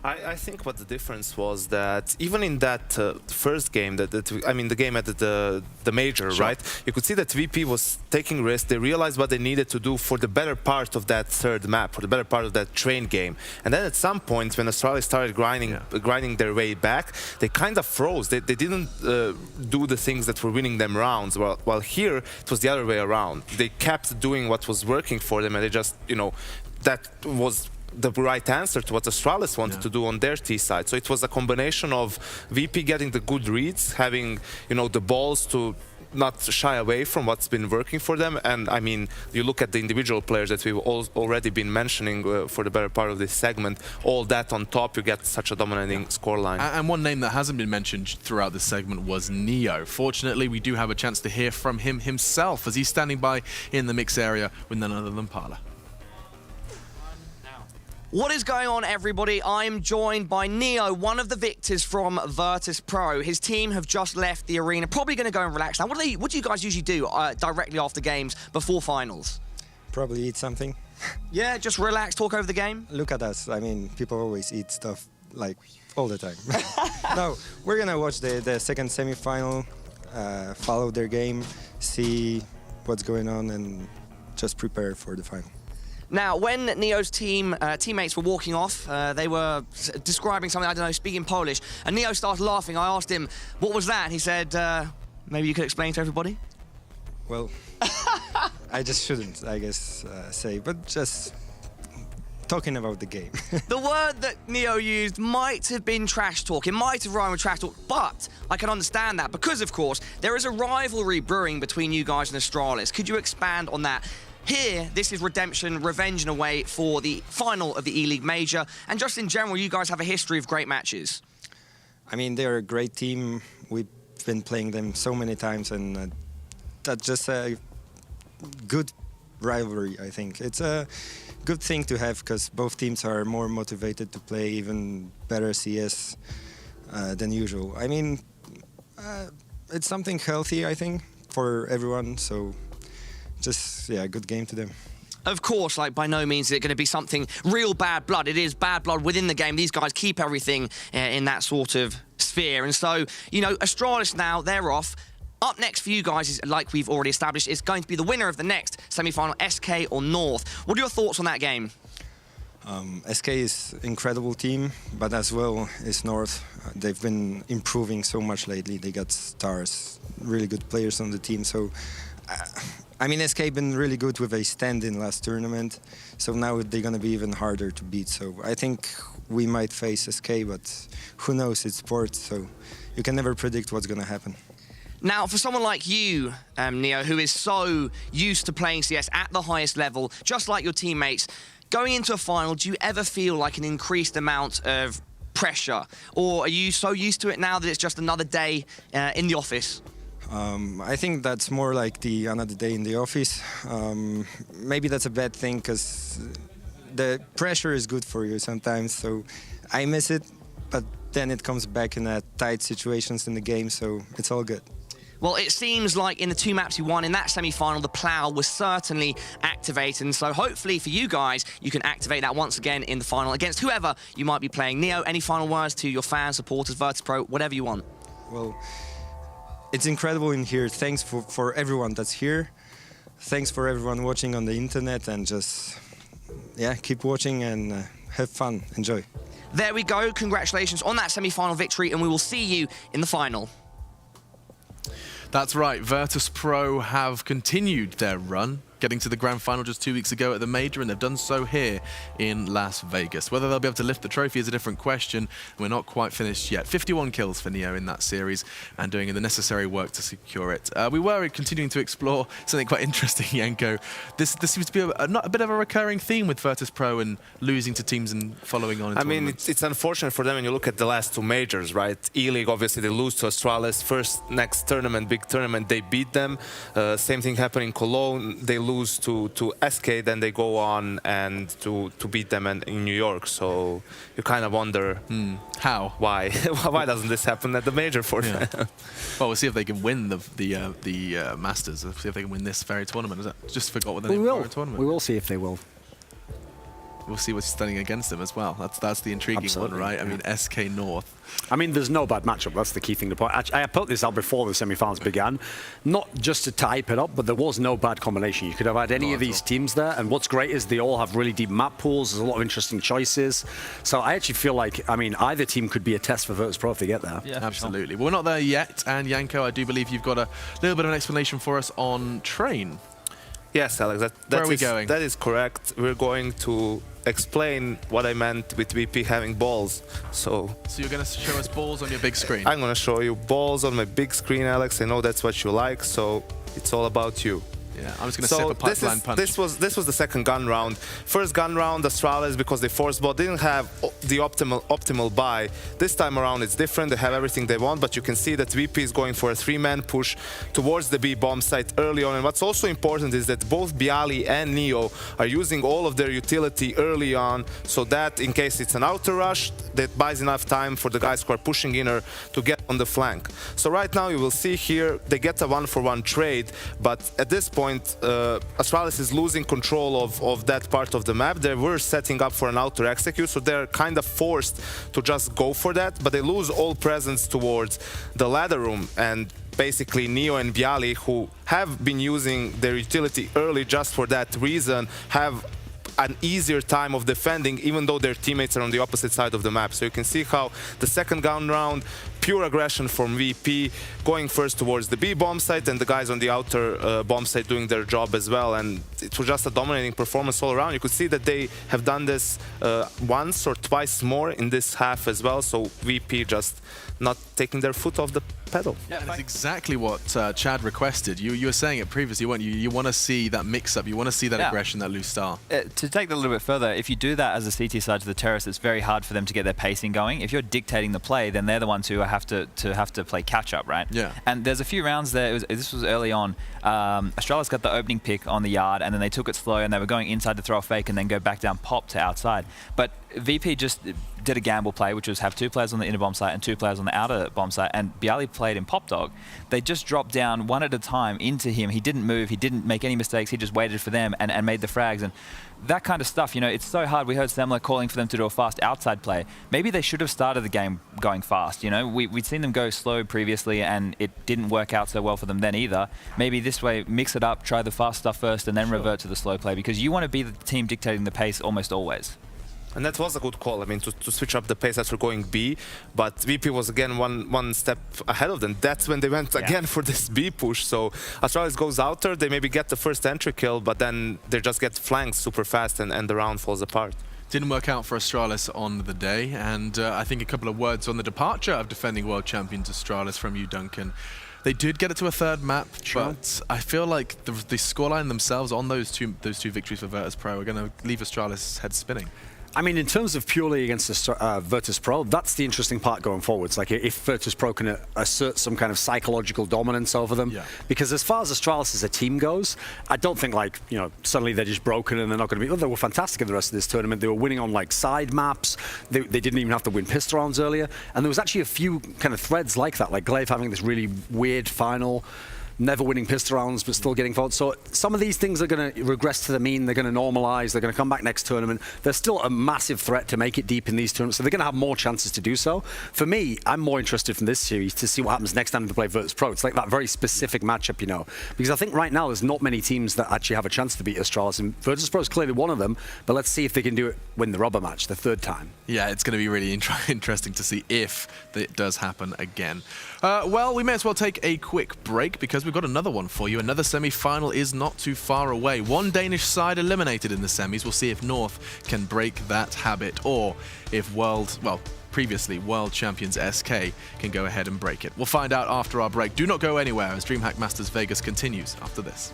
I think what the difference was that even in that first game, I mean the game at the major, right? You could see that VP was taking risks. They realized what they needed to do for the better part of that third map, for the better part of that train game. And then at some point, when Astralis started grinding their way back, they kind of froze. They didn't do the things that were winning them rounds. While here, it was the other way around. They kept doing what was working for them, and they just, you know, that was the right answer to what Astralis wanted to do on their T side. So it was a combination of VP getting the good reads, having, you know, the balls to not shy away from what's been working for them. And I mean, you look at the individual players that we've already been mentioning for the better part of this segment, all that on top, you get such a dominating scoreline. And one name that hasn't been mentioned throughout this segment was Neo. Fortunately, we do have a chance to hear from him himself as he's standing by in the mix area with none other than Parla. What is going on, everybody? I'm joined by Neo, one of the victors from Virtus.pro. His team have just left the arena, probably going to go and relax. Now, what do you guys usually do directly after games, before finals? Probably eat something. Yeah, just relax, talk over the game? Look at us. I mean, people always eat stuff, like, all the time. No, we're going to watch the second semi-final, follow their game, see what's going on, and just prepare for the final. Now, when Neo's teammates were walking off, they were describing something, I don't know, speaking Polish, and Neo started laughing. I asked him, what was that? He said, maybe you could explain to everybody? Well, I just shouldn't, I guess, say, but just talking about the game. The word that Neo used might have been trash talk. It might have rhymed with trash talk, but I can understand that because, of course, there is a rivalry brewing between you guys and Astralis. Could you expand on that? Here, this is redemption, revenge in a way for the final of the E-League Major. And just in general, you guys have a history of great matches. I mean, they're a great team. We've been playing them so many times, and that's just a good rivalry, I think. It's a good thing to have because both teams are more motivated to play even better CS than usual. I mean, it's something healthy, I think, for everyone, so just, yeah, a good game to them. Of course, like, by no means is it going to be something real bad blood. It is bad blood within the game. These guys keep everything in that sort of sphere. And so, you know, Astralis now, they're off. Up next for you guys is, like we've already established, is going to be the winner of the next semi-final, SK or North. What are your thoughts on that game? SK is an incredible team, but as well is North. They've been improving so much lately. They got stars, really good players on the team. So, I mean, SK been really good with a stand-in last tournament, so now they're going to be even harder to beat. So I think we might face SK, but who knows, it's sports, so you can never predict what's going to happen. Now, for someone like you, Neo, who is so used to playing CS at the highest level, just like your teammates, going into a final, do you ever feel like an increased amount of pressure? Or are you so used to it now that it's just another day in the office? I think that's more like another day in the office. Maybe that's a bad thing because the pressure is good for you sometimes. So I miss it, but then it comes back in tight situations in the game, so it's all good. Well, it seems like in the 2 maps you won in that semi-final, the plow was certainly activated. And so hopefully for you guys, you can activate that once again in the final against whoever you might be playing. Neo, any final words to your fans, supporters, Virtus.pro, whatever you want? Well, it's incredible in here. Thanks for everyone that's here. Thanks for everyone watching on the internet, and just, yeah, keep watching and have fun. Enjoy. There we go. Congratulations on that semi-final victory, and we will see you in the final. That's right, Virtus.pro have continued their run, getting to the grand final just 2 weeks ago at the Major, and they've done so here in Las Vegas. Whether they'll be able to lift the trophy is a different question. We're not quite finished yet. 51 kills for Neo in that series, and doing the necessary work to secure it. We were continuing to explore something quite interesting, Yanko. This seems to be a bit of a recurring theme with Virtus.pro and losing to teams and following on in tournaments. It's unfortunate for them when you look at the last 2 majors, right? E-League, obviously, they lose to Astralis. Next tournament, big tournament, they beat them. Same thing happened in Cologne. They lose to SK, then they go on and to beat them in New York. So you kind of wonder how, why doesn't this happen at the major for them? Well, we'll see if they can win the Masters. We'll see if they can win this very tournament. Just forgot what the name of the tournament. We will see if they will. We'll see what's standing against them as well. That's the intriguing one, right? Yeah. I mean, SK North. I mean, there's no bad matchup. That's the key thing to point. I put this out before the semi-finals began, not just to type it up, but there was no bad combination. You could have had any of these teams there, and what's great is they all have really deep map pools. There's a lot of interesting choices. So I actually feel like, I mean, either team could be a test for Virtus.pro if they get there. Yeah, absolutely. Well, we're not there yet, and Yanko, I do believe you've got a little bit of an explanation for us on Train. Yes, Alex, where are we going? That is correct. We're going to explain what I meant with VP having balls. So you're going to show us balls on your big screen? I'm going to show you balls on my big screen, Alex. I know that's what you like, so it's all about you. Yeah, I'm just going to sip a pipeline punch. This was the second gun round. First gun round, Astralis, because they forced ball, didn't have the optimal buy. This time around it's different. They have everything they want, but you can see that VP is going for a 3-man push towards the B bomb site early on. And what's also important is that both Bialy and Neo are using all of their utility early on, so that in case it's an outer rush, that buys enough time for the guys who are pushing inner to get on the flank. So right now you will see here they get a 1-for-1 trade, but at this point Astralis is losing control of that part of the map. They were setting up for an outer execute, so they're kind of forced to just go for that, but they lose all presence towards the ladder room. And basically Neo and Bialy, who have been using their utility early just for that reason, have an easier time of defending, even though their teammates are on the opposite side of the map. So you can see how the second gun round, pure aggression from VP, going first towards the B bomb site, and the guys on the outer bomb site doing their job as well. And it was just a dominating performance all around. You could see that they have done this once or twice more in this half as well. So VP just not taking their foot off the pedal. Yeah, that's exactly what Chad requested. You were saying it previously, weren't you? You want to see that mix-up. You want to see that aggression, that loose star. To take that a little bit further, if you do that as a CT side to the terrace, it's very hard for them to get their pacing going. If you're dictating the play, then they're the ones who have to play catch-up, right? Yeah. And there's a few rounds there. This was early on. Astralis got the opening pick on the yard, and then they took it slow, and they were going inside to throw a fake and then go back down pop to outside. But VP just did a gamble play, which was have 2 players on the inner bomb site and 2 players on the outer bomb site, and Bialy played in Pop Dog. They just dropped down one at a time into him. He didn't move, he didn't make any mistakes, he just waited for them and made the frags. And that kind of stuff, you know, it's so hard. We heard Semler calling for them to do a fast outside play. Maybe they should have started the game going fast, you know? We'd seen them go slow previously, and it didn't work out so well for them then either. Maybe this way, mix it up, try the fast stuff first, and then revert to the slow play, because you want to be the team dictating the pace almost always. And that was a good call, I mean, to switch up the pace after going B, but VP was again one step ahead of them. That's when they went again for this B push. So Astralis goes outer, they maybe get the first entry kill, but then they just get flanked super fast and the round falls apart. Didn't work out for Astralis on the day, and I think a couple of words on the departure of defending world champions Astralis from you, Duncan. They did get it to a third map, but I feel like the scoreline themselves on those two victories for Virtus.pro are going to leave Astralis head spinning. I mean, in terms of purely against Virtus.pro, that's the interesting part going forwards. Like, if Virtus.pro can assert some kind of psychological dominance over them. Yeah. Because as far as Astralis as a team goes, I don't think, like, you know, suddenly they're just broken and they're not going to be... Oh, they were fantastic in the rest of this tournament. They were winning on, like, side maps. They didn't even have to win pistol rounds earlier. And there was actually a few kind of threads like that, like Glaive having this really weird final, never winning pistol rounds, but still getting forward. So some of these things are going to regress to the mean. They're going to normalize. They're going to come back next tournament. They're still a massive threat to make it deep in these tournaments, so they're going to have more chances to do so. For me, I'm more interested from this series to see what happens next time they play Virtus.pro. It's like that very specific matchup, you know, because I think right now there's not many teams that actually have a chance to beat Astralis, and Virtus.pro is clearly one of them, but let's see if they can do it, win the rubber match the third time. Yeah, it's going to be really interesting to see if it does happen again. Well, we may as well take a quick break because we've got another one for you. Another semi-final is not too far away. One Danish side eliminated in the semis. We'll see if North can break that habit, or if previously world champions SK can go ahead and break it. We'll find out after our break. Do not go anywhere as DreamHack Masters Vegas continues after this.